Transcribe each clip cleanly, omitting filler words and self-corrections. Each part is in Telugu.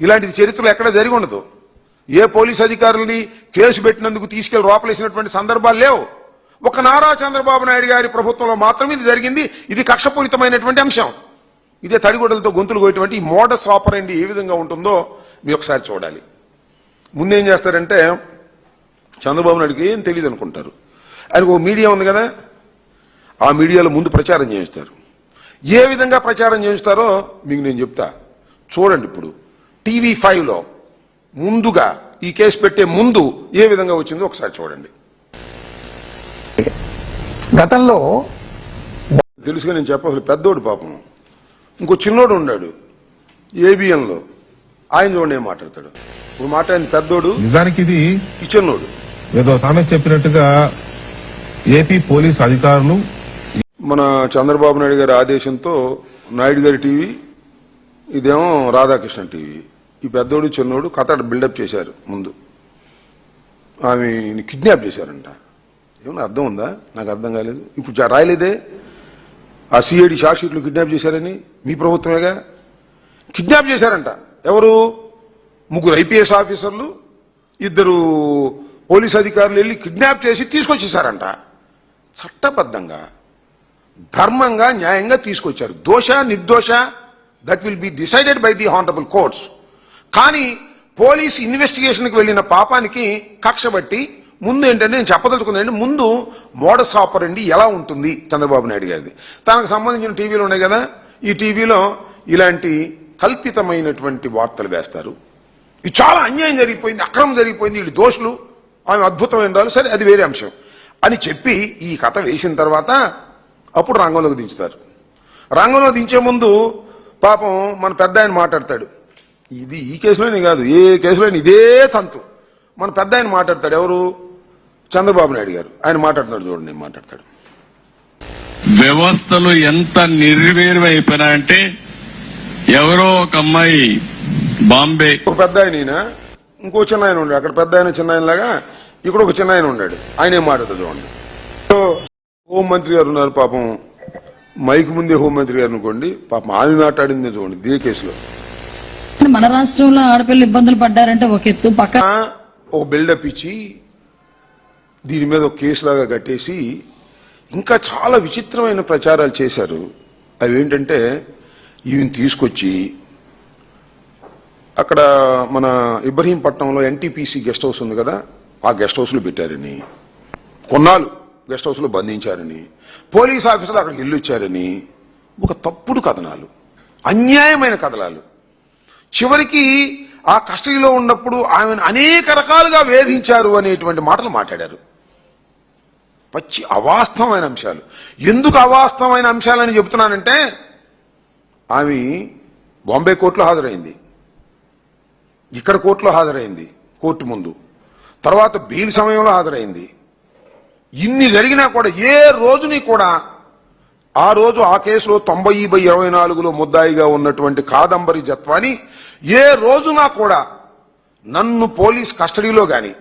ఇలాంటిది చరిత్రలో ఎక్కడ జరిగి ఉండదు. ఏ పోలీస్ అధికారుల్ని కేసు పెట్టినందుకు తీసుకెళ్లి లోపలేసినటువంటి సందర్భాలు లేవు. ఒక నారా చంద్రబాబు నాయుడు గారి ప్రభుత్వంలో మాత్రమే ఇది జరిగింది. ఇది కక్షపూరితమైనటువంటి అంశం. ఇదే తడిగొడ్డలతో గొంతులు కోయటువంటి ఈ మోడస్ ఆపరెండి ఏ విధంగా ఉంటుందో మీరు ఒకసారి చూడాలి. ముందేం చేస్తారంటే చంద్రబాబు నాయుడుకి ఏం తెలియదు అనుకుంటారు. ఆయనకు ఓ మీడియా ఉంది కదా, ఆ మీడియాలో ముందు ప్రచారం చేయిస్తారు. ఏ విధంగా ప్రచారం చేయిస్తారో మీకు నేను చెప్తా, చూడండి. ఇప్పుడు TV5లో ముందుగా ఈ కేసు పెట్టే ముందు ఏ విధంగా వచ్చిందో ఒకసారి చూడండి. గతంలో తెలుసుగా నేను చెప్పాలి, పెద్దోడు పాపం, ఇంకో చిన్నోడు ఉన్నాడు ABNలో, ఆయన చూడండి ఏం మాట్లాడతాడు. ఇప్పుడు మాట్లాడింది పెద్దోడు, నిజానికి ఇది ఈ చిన్నోడు. ఏదో సామెత చెప్పినట్టుగా ఏపీ పోలీస్ అధికారులు మన చంద్రబాబు నాయుడు గారి ఆదేశంతో నాయుడు గారి టీవీ, ఇదేమో రాధాకృష్ణ టీవీ, ఈ పెద్దోడు చిన్నోడు కథ బిల్డప్ చేశారు. ముందు ఆమెని కిడ్నాప్ చేశారంట. ఏమన్నా అర్థం ఉందా? నాకు అర్థం కాలేదు. ఇప్పుడు రాయలేదే ఆ CID షార్ట్ షీట్లు కిడ్నాప్ చేశారని, మీ ప్రభుత్వమేగా. కిడ్నాప్ చేశారంట. ఎవరు? 3 IPS ఆఫీసర్లు, 2 పోలీస్ అధికారులు వెళ్ళి కిడ్నాప్ చేసి తీసుకొచ్చేశారంట. చట్టబద్ధంగా, ధర్మంగా, న్యాయంగా తీసుకొచ్చారు. దోష నిర్దోష that will be decided by the honourable courts. కానీ పోలీస్ ఇన్వెస్టిగేషన్కి వెళ్ళిన పాపానికి కక్ష బట్టి ముందు ఏంటంటే నేను చెప్పదలుచుకుందండి, ముందు మోడస్ ఆపరెండి ఎలా ఉంటుంది చంద్రబాబు నాయుడు గారిది. తనకు సంబంధించిన టీవీలు ఉన్నాయి కదా, ఈ టీవీలో ఇలాంటి కల్పితమైనటువంటి వార్తలు వేస్తారు. ఇది చాలా అన్యాయం జరిగిపోయింది, అక్రమం జరిగిపోయింది, వీళ్ళు దోషులు, ఆమె అద్భుతమైన రాళ్ళు, సరే అది వేరే అంశం అని చెప్పి ఈ కథ వేసిన తర్వాత అప్పుడు రంగంలోకి దించుతారు. రంగంలో దించే ముందు పాపం మన పెద్ద ఆయన మాట్లాడతాడు. ఇది ఈ కేసులోనే కాదు, ఏ కేసులోనే ఇదే తంతు. మన పెద్ద ఆయన మాట్లాడతాడు. ఎవరు? చంద్రబాబు నాయుడు గారు. ఆయన మాట్లాడుతున్నాడు, చూడండి ఏం మాట్లాడతాడు. వ్యవస్థలు ఎంత నిర్వీర్యం అయిపోయినాయంటే, ఎవరో ఒక అమ్మాయి బాంబే, ఒక పెద్ద ఆయన, ఇంకో చిన్న ఆయన ఉన్నాడు. అక్కడ పెద్ద ఆయన చిన్న ఆయన లాగా ఇక్కడ ఒక చిన్న ఆయన ఉన్నాడు. ఆయన ఏం మాట్లాడతాడు చూడండి. హోంమంత్రి గారు ఉన్నారు పాపం, మైక్ ముందే హోంమంత్రి గారు అనుకోండి, పాపం ఆమె మాట్లాడింది చూడండి ఇదే కేసులో. మన రాష్ట్రంలో ఆడపిల్లలు ఇబ్బందులు పడ్డారంటే ఒక ఎత్తు, పక్క ఒక బిల్డప్ ఇచ్చి దీని మీద ఒక కేసు లాగా కట్టేసి ఇంకా చాలా విచిత్రమైన ప్రచారాలు చేశారు. అవి ఏంటంటే ఈయన తీసుకొచ్చి అక్కడ మన ఇబ్రహీంపట్నంలో NTPC గెస్ట్ హౌస్ ఉంది కదా, ఆ గెస్ట్ హౌస్లో పెట్టారని, కొన్నాళ్ళు గెస్ట్ హౌస్లో బంధించారని, పోలీస్ ఆఫీసర్లు అక్కడికి ఇల్లు ఇచ్చారని, ఒక తప్పుడు కథనాలు, అన్యాయమైన కథనాలు. చివరికి ఆ కస్టడీలో ఉన్నప్పుడు ఆమెను అనేక రకాలుగా వేధించారు అనేటువంటి మాటలు మాట్లాడారు. పచ్చి అవాస్తవమైన అంశాలు. ఎందుకు అవాస్తవమైన అంశాలని చెబుతున్నానంటే, ఆమె బాంబే కోర్టులో హాజరైంది, ఇక్కడ కోర్టులో హాజరైంది, కోర్టు ముందు, తర్వాత బెయిల్ సమయంలో హాజరైంది. ఇన్ని జరిగినా కూడా ఏ రోజుని కూడా ఆ రోజు ఆ కేసులో 90/24లో ముద్దాయిగా ఉన్నటువంటి కాదంబరి జత్వాని ఏ రోజునా కూడా నన్ను పోలీస్ కస్టడీలో గాని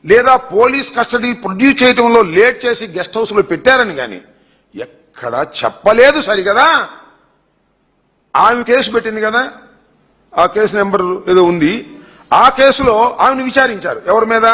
లేదా పోలీస్ కస్టడీ ప్రొడ్యూస్ చేయడంలో లేట్ చేసి గెస్ట్ హౌస్ లో పెట్టారని గాని ఎక్కడా చెప్పలేదు. సరిగదా? ఆమె కేసు పెట్టింది కదా, ఆ కేసు నెంబర్ ఏదో ఉంది, ఆ కేసులో ఆమెను విచారించారు. ఎవరి మీద?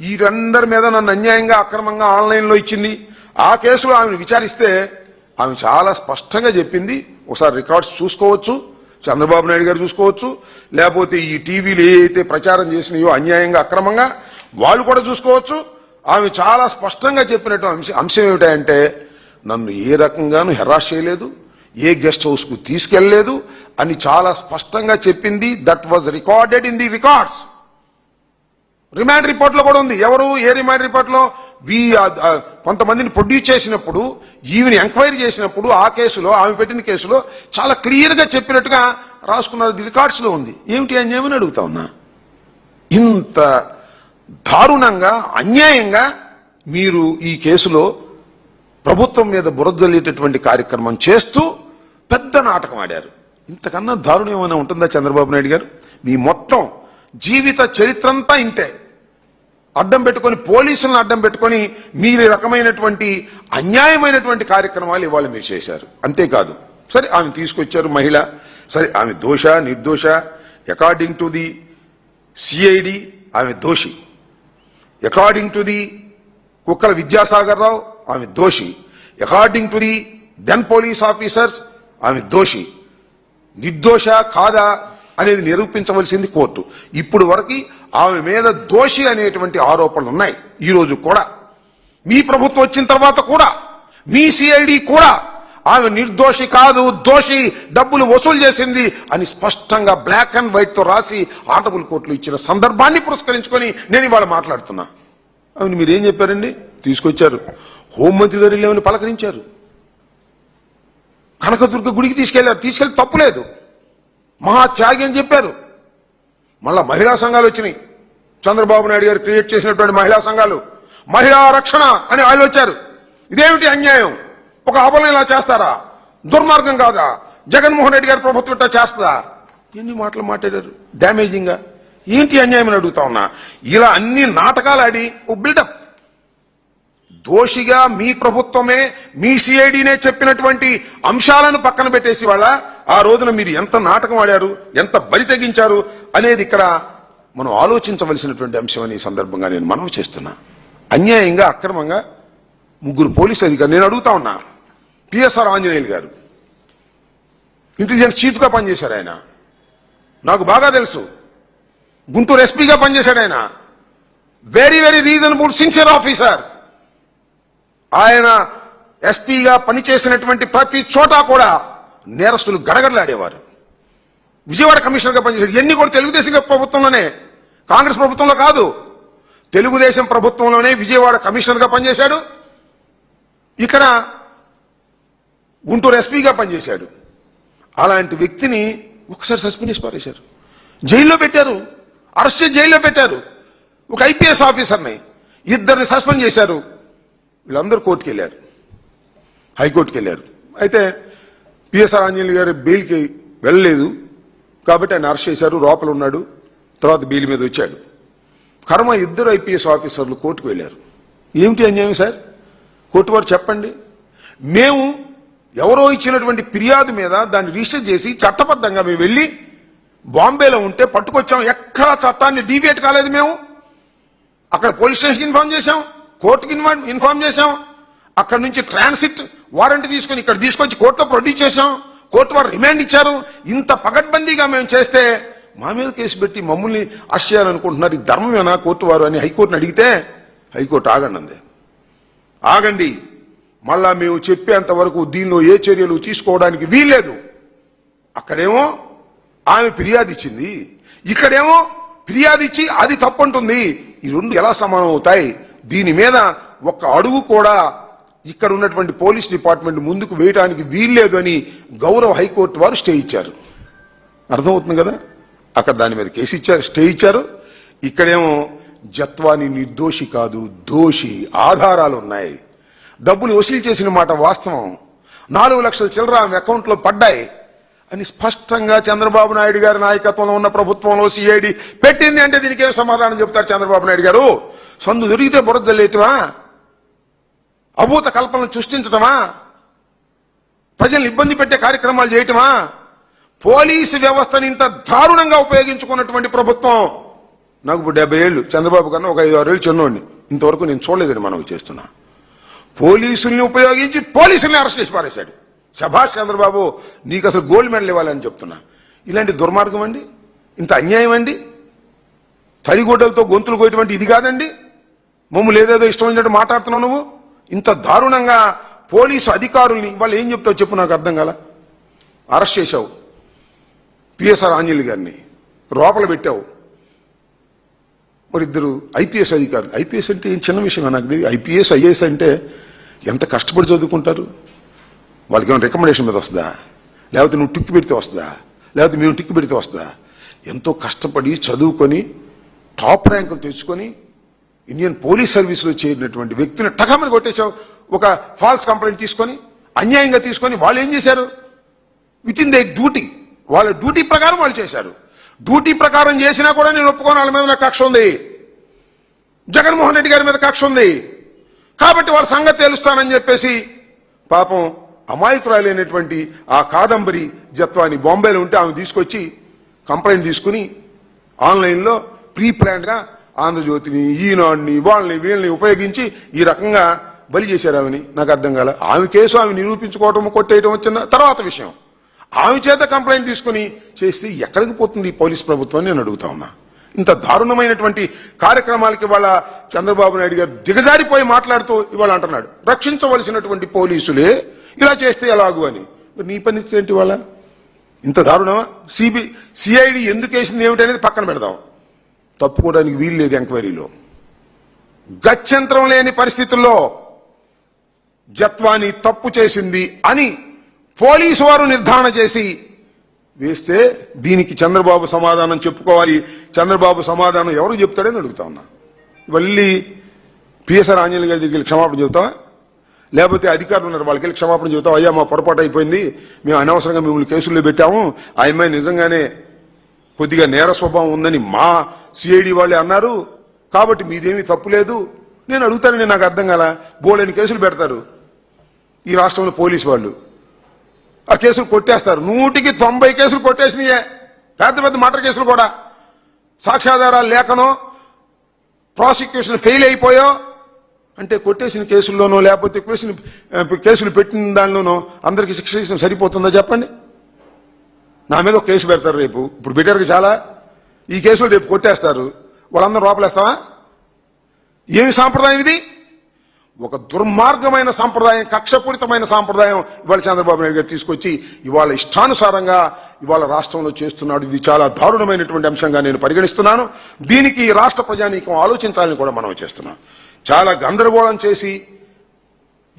వీరందరి మీద నన్ను అన్యాయంగా అక్రమంగా ఆన్లైన్లో ఇచ్చింది. ఆ కేసులో ఆమెను విచారిస్తే ఆమె చాలా స్పష్టంగా చెప్పింది. ఒకసారి రికార్డ్స్ చూసుకోవచ్చు, చంద్రబాబు నాయుడు గారు చూసుకోవచ్చు, లేకపోతే ఈ టీవీలు ఏదైతే ప్రచారం చేసినాయో అన్యాయంగా అక్రమంగా వాళ్ళు కూడా చూసుకోవచ్చు. ఆమె చాలా స్పష్టంగా చెప్పినట్టు అంశం ఏమిటంటే, నన్ను ఏ రకంగానూ హెరాస్ చేయలేదు, ఏ గెస్ట్ హౌస్ కు తీసుకెళ్లలేదు అని చాలా స్పష్టంగా చెప్పింది. That was recorded in the records. Remand report లో కూడా ఉంది. ఎవరు? ఏ రిమాండ్ రిపోర్ట్ లో? కొంతమందిని ప్రొడ్యూస్ చేసినప్పుడు, ఈవిని ఎంక్వైరీ చేసినప్పుడు ఆ కేసులో, ఆమె పెట్టిన కేసులో చాలా క్లియర్ గా చెప్పినట్టుగా రాసుకున్నారు. రికార్డ్స్ లో ఉంది. ఏమిటి అన్యాయమని అడుగుతా ఉన్నా. ఇంత దారుణంగా అన్యాయంగా మీరు ఈ కేసులో ప్రభుత్వం మీద బురదల్లేటటువంటి కార్యక్రమం చేస్తూ పెద్ద నాటకం ఆడారు. ఇంతకన్నా దారుణం ఏమైనా ఉంటుందా చంద్రబాబు నాయుడు గారు? మీ మొత్తం జీవిత చరిత్రంతా ఇంతే. అడ్డం పెట్టుకొని, పోలీసులను అడ్డం పెట్టుకొని మీరు ఈ రకమైనటువంటి అన్యాయమైనటువంటి కార్యక్రమాలు ఇవాళ మీరు చేశారు. అంతేకాదు, సరే ఆమె తీసుకొచ్చారు మహిళ, సరే ఆమె దోష నిర్దోష అకార్డింగ్ టు ది సిఐడి ఆమె దోషి, according to the Kukkala Vidyasagar Rao ఆమె దోషి, according to the then police officers ఆమె దోషి. నిర్దోష కాదా అనేది నిరూపించవలసింది కోర్టు. ఇప్పుడు వరకు ఆమె మీద దోషి అనేటువంటి ఆరోపణలు ఉన్నాయి. ఈ రోజు కూడా మీ ప్రభుత్వం వచ్చిన తర్వాత కూడా మీ సిఐడి కూడా ఆమె నిర్దోషి కాదు, దోషి, డబ్బులు వసూలు చేసింది అని స్పష్టంగా బ్లాక్ అండ్ వైట్ తో రాసి ఆనరబుల్ కోర్టులు ఇచ్చిన సందర్భాన్ని పురస్కరించుకొని నేను ఇవాళ మాట్లాడుతున్నా. అవును, మీరేం చెప్పారండి? తీసుకొచ్చారు, హోంమంత్రి గారు లేవని పలకరించారు, కనకదుర్గ గుడికి తీసుకెళ్లారు, తీసుకెళ్లి తప్పులేదు, మహా త్యాగి అని చెప్పారు. మళ్ళా మహిళా సంఘాలు వచ్చినాయి, చంద్రబాబు నాయుడు గారు క్రియేట్ చేసినటువంటి మహిళా సంఘాలు, మహిళా రక్షణ అని ఆయన వచ్చారు. ఇదేమిటి అన్యాయం? ఒక అబలం ఇలా చేస్తారా? దుర్మార్గం కాదా? జగన్మోహన్ రెడ్డి గారి ప్రభుత్వం ఇట్లా చేస్తుందా? ఎన్ని మాటలు మాట్లాడారు డ్యామేజింగ్ గా. ఏంటి అన్యాయం అని అడుగుతా ఉన్నా. ఇలా అన్ని నాటకాలు ఆడి ఓ బిల్డప్. దోషిగా మీ ప్రభుత్వమే, మీ సిఐడినే చెప్పినటువంటి అంశాలను పక్కన పెట్టేసి వాళ్ళ ఆ రోజున మీరు ఎంత నాటకం ఆడారు, ఎంత బరి తెగించారు అనేది ఇక్కడ మనం ఆలోచించవలసినటువంటి అంశం అని ఈ సందర్భంగా నేను మనవి చేస్తున్నా. అన్యాయంగా, అక్రమంగా ముగ్గురు పోలీసు అధికారులు, నేను అడుగుతా ఉన్నా, పిఎస్ఆర్ ఆంజనేయులు గారు ఇంటెలిజెన్స్ చీఫ్ గా పనిచేశారు ఆయన, నాకు బాగా తెలుసు. గుంటూరు ఎస్పీగా పనిచేశాడు ఆయన, very very reasonable sincere officer. ఆయన ఎస్పీగా పనిచేసినటువంటి ప్రతి చోట కూడా నేరస్తులు గడగడలాడేవారు. విజయవాడ కమిషనర్ గా పనిచేశాడు. ఎన్ని కూడా తెలుగుదేశం ప్రభుత్వంలోనే, కాంగ్రెస్ ప్రభుత్వంలో కాదు, తెలుగుదేశం ప్రభుత్వంలోనే విజయవాడ కమిషనర్ గా పనిచేశాడు. ఇక్కడ గుంటూరు ఎస్పీగా పనిచేశాడు. అలాంటి వ్యక్తిని ఒకసారి సస్పెండ్ చేసి పారేశారు, జైల్లో పెట్టారు, అరెస్ట్ చేసి జైల్లో పెట్టారు. ఒక ఐపీఎస్ ఆఫీసర్ని, ఇద్దరిని సస్పెండ్ చేశారు. వీళ్ళందరూ కోర్టుకు వెళ్ళారు, హైకోర్టుకు వెళ్ళారు. అయితే పిఎస్ఆర్ ఆంజనేయులు గారు బెయిల్కి వెళ్ళలేదు కాబట్టి ఆయన అరెస్ట్ చేశారు, లోపల ఉన్నాడు. తర్వాత బెయిల్ మీద వచ్చాడు. కర్మ ఇద్దరు ఐపీఎస్ ఆఫీసర్లు కోర్టుకు వెళ్ళారు. ఏమిటి అన్యాయం సార్? కోర్టు వారు చెప్పండి. మేము ఎవరో ఇచ్చినటువంటి ఫిర్యాదు మీద దాన్ని రిజిస్టర్ చేసి చట్టబద్ధంగా మేము వెళ్ళి బాంబేలో ఉంటే పట్టుకొచ్చాం. ఎక్కడ చట్టాన్ని డీవియేట్ కాలేదు. మేము అక్కడ పోలీస్ స్టేషన్కి ఇన్ఫార్మ్ చేశాం, కోర్టుకి ఇన్ఫార్మ్ చేశాం. అక్కడ నుంచి ట్రాన్సిట్ వారెంట్ తీసుకుని ఇక్కడ తీసుకొచ్చి కోర్టులో ప్రొడ్యూస్ చేశాం. కోర్టు వారు రిమాండ్ ఇచ్చారు. ఇంత పగడ్బందీగా మేము చేస్తే మా మీద కేసు పెట్టి మమ్మల్ని అరెస్ట్ చేయాలనుకుంటున్నారు. ఈ ధర్మమేనా కోర్టు వారు అని హైకోర్టుని అడిగితే హైకోర్టు ఆగండి అంది. ఆగండి, మళ్ళా మేము చెప్పేంత వరకు దీనిలో ఏ చర్యలు తీసుకోవడానికి వీల్లేదు. అక్కడేమో ఆమె ఫిర్యాదు ఇచ్చింది, ఇక్కడేమో ఫిర్యాదు ఇచ్చి అది తప్పంటుంది. ఈ రెండు ఎలా సమానం అవుతాయి? దీని మీద ఒక్క అడుగు కూడా ఇక్కడ ఉన్నటువంటి పోలీస్ డిపార్ట్మెంట్ ముందుకు వేయడానికి వీల్లేదు అని గౌరవ హైకోర్టు వారు స్టే ఇచ్చారు. అర్థమవుతుంది కదా? అక్కడ దాని మీద కేసు ఇచ్చారు, స్టే ఇచ్చారు. ఇక్కడేమో జత్వాని నిర్దోషి కాదు, దోషి, ఆధారాలు ఉన్నాయి, డబ్బులు వసూలు చేసిన మాట వాస్తవం, 4 లక్షల చిల్లర ఆమె అకౌంట్లో పడ్డాయి అని స్పష్టంగా చంద్రబాబు నాయుడు గారి నాయకత్వంలో ఉన్న ప్రభుత్వంలో సిఐడి పెట్టింది. అంటే దీనికి ఏం సమాధానం చెప్తారు చంద్రబాబు నాయుడు గారు? సందు దొరికితే బురద జల్లేయటమా? అభూత కల్పనలు సృష్టించటమా? ప్రజలను ఇబ్బంది పెట్టే కార్యక్రమాలు చేయటమా? పోలీసు వ్యవస్థను ఇంత దారుణంగా ఉపయోగించుకున్నటువంటి ప్రభుత్వం, నాకు ఇప్పుడు 70 ఏళ్ళు, చంద్రబాబు కన్నా ఒక 5-6 ఏళ్ళు చిన్నోడిని, ఇంతవరకు నేను చూడలేదని మనం చేస్తున్నా. పోలీసుల్ని ఉపయోగించి పోలీసుల్ని అరెస్ట్ చేసి పారేశాడు. శభాష్ చంద్రబాబు, నీకు అసలు గోల్డ్ మెడల్ ఇవ్వాలని చెప్తున్నా. ఇలాంటి దుర్మార్గం అండి, ఇంత అన్యాయం అండి, తడిగొడ్డలతో గొంతులు కోయటువంటి ఇది కాదండి. మమ్మల్ని ఏదేదో ఇష్టం వచ్చినట్టు మాట్లాడుతున్నావు నువ్వు. ఇంత దారుణంగా పోలీసు అధికారుల్ని వాళ్ళు ఏం చెప్తావు చెప్పు, నాకు అర్థం కాల. అరెస్ట్ చేశావు పిఎస్ఆర్ ఆంజనేయులు గారిని, లోపల పెట్టావు. మరి ఇద్దరు ఐపీఎస్ అధికారులు, ఐపీఎస్ అంటే ఏం చిన్న విషయం నాకు తెలియదు. ఐపీఎస్ ఐఏఎస్ అంటే ఎంత కష్టపడి చదువుకుంటారు. వాళ్ళకి ఏమైనా రికమెండేషన్ మీద వస్తుందా? లేకపోతే నువ్వు టిక్కు పెడితే వస్తుందా? లేకపోతే మేము టిక్కు పెడితే వస్తుందా? ఎంతో కష్టపడి చదువుకొని టాప్ ర్యాంకులు తెచ్చుకొని ఇండియన్ పోలీస్ సర్వీసులో చేరినటువంటి వ్యక్తిని టకామని కొట్టేశావు. ఒక ఫాల్స్ కంప్లైంట్ తీసుకొని, అన్యాయంగా తీసుకొని. వాళ్ళు ఏం చేశారు? విత్ ఇన్ ద డ్యూటీ, వాళ్ళ డ్యూటీ ప్రకారం వాళ్ళు చేశారు. డ్యూటీ ప్రకారం చేసినా కూడా నేను ఒప్పుకోను. వాళ్ళ మీద నాకు కక్ష ఉంది, జగన్మోహన్ రెడ్డి గారి మీద కక్ష ఉంది కాబట్టి వాళ్ళ సంగతి తెలుస్తానని చెప్పేసి పాపం అమాయకురాలైనటువంటి ఆ కాదంబరి జత్వాని బాంబేలో ఉంటే ఆమె తీసుకొచ్చి కంప్లైంట్ తీసుకుని ఆన్లైన్లో ప్రీ ప్లాన్డ్గా ఆంధ్రజ్యోతిని, ఈనాడుని, వాళ్ళని వీళ్ళని ఉపయోగించి ఈ రకంగా బలి చేశారు ఆమెని. నాకు అర్థం కాల. ఆమె కేసు ఆమె నిరూపించుకోవటం, కొట్టేయటం వచ్చిన తర్వాత విషయం. ఆమె చేత కంప్లైంట్ తీసుకుని చేస్తే ఎక్కడికి పోతుంది ఈ పోలీస్ ప్రభుత్వం అని నేను అడుగుతా ఉన్నా. ఇంత దారుణమైనటువంటి కార్యక్రమాలకి ఇవాళ చంద్రబాబు నాయుడు గారు దిగజారిపోయి మాట్లాడుతూ ఇవాళ అంటున్నాడు, రక్షించవలసినటువంటి పోలీసులే ఇలా చేస్తే ఎలాగు అని. నీ పని ఏంటి వాళ్ళ? ఇంత దారుణమా? సిఐడి ఎందుకు వేసింది ఏమిటనేది పక్కన పెడదాం, తప్పుకోవడానికి వీలు లేదు ఎంక్వైరీలో. గత్యంతరం లేని పరిస్థితుల్లో జత్వాని తప్పు చేసింది అని పోలీసు వారు నిర్ధారణ చేసి వేస్తే దీనికి చంద్రబాబు సమాధానం చెప్పుకోవాలి. చంద్రబాబు సమాధానం ఎవరు చెప్తాడని అడుగుతా ఉన్నా. మళ్ళీ పిఎస్ఆర్ ఆంజనేయులు గారి దగ్గరికి క్షమాపణ చెబుతావా? లేకపోతే అధికారులు ఉన్నారు వాళ్ళకి వెళ్ళి క్షమాపణ చెబుతావు, అయ్యా మా పొరపాటు అయిపోయింది, మేము అనవసరంగా మిమ్మల్ని కేసుల్లో పెట్టాము, ఆ అమ్మాయి నిజంగానే కొద్దిగా నేర స్వభావం ఉందని మా సిఐడి వాళ్ళే అన్నారు, కాబట్టి మీదేమీ తప్పు లేదు. నేను అడుగుతానని నాకు అర్థం కాల. బోలేని కేసులు పెడతారు ఈ రాష్ట్రంలో పోలీసు వాళ్ళు, ఆ కేసులు కొట్టేస్తారు. 100కి 90 కేసులు కొట్టేసినాయే, పెద్ద పెద్ద మర్డర్ కేసులు కూడా. సాక్ష్యాధారాలు లేకనో ప్రాసిక్యూషన్ ఫెయిల్ అయిపోయో అంటే కొట్టేసిన కేసుల్లోనో లేకపోతే కేసులు పెట్టిన దానిలోనో అందరికీ శిక్ష ఇష్టం సరిపోతుందా చెప్పండి? నా మీద ఒక కేసు పెడతారు రేపు, ఇప్పుడు పెట్టారు చాలా, ఈ కేసులు రేపు కొట్టేస్తారు, వాళ్ళందరూ లోపలేస్తావా? ఏమి సాంప్రదాయం ఇది? ఒక దుర్మార్గమైన సాంప్రదాయం, కక్షపూరితమైన సాంప్రదాయం ఇవాళ చంద్రబాబు నాయుడు గారు తీసుకొచ్చి ఇవాళ ఇష్టానుసారంగా ఇవాళ రాష్ట్రంలో చేస్తున్నాడు. ఇది చాలా దారుణమైనటువంటి అంశంగా నేను పరిగణిస్తున్నాను. దీనికి రాష్ట్ర ప్రజానీకం ఆలోచించాలని కూడా మనం చేస్తున్నాం. చాలా గందరగోళం చేసి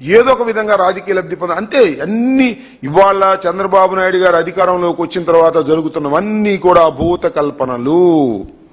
ఏదో ఒక విధంగా రాజకీయ లబ్ధి పొంద అంతే. అన్ని ఇవాళ చంద్రబాబు నాయుడు గారు అధికారంలోకి వచ్చిన తర్వాత జరుగుతున్నవన్నీ కూడా భూత కల్పనలు.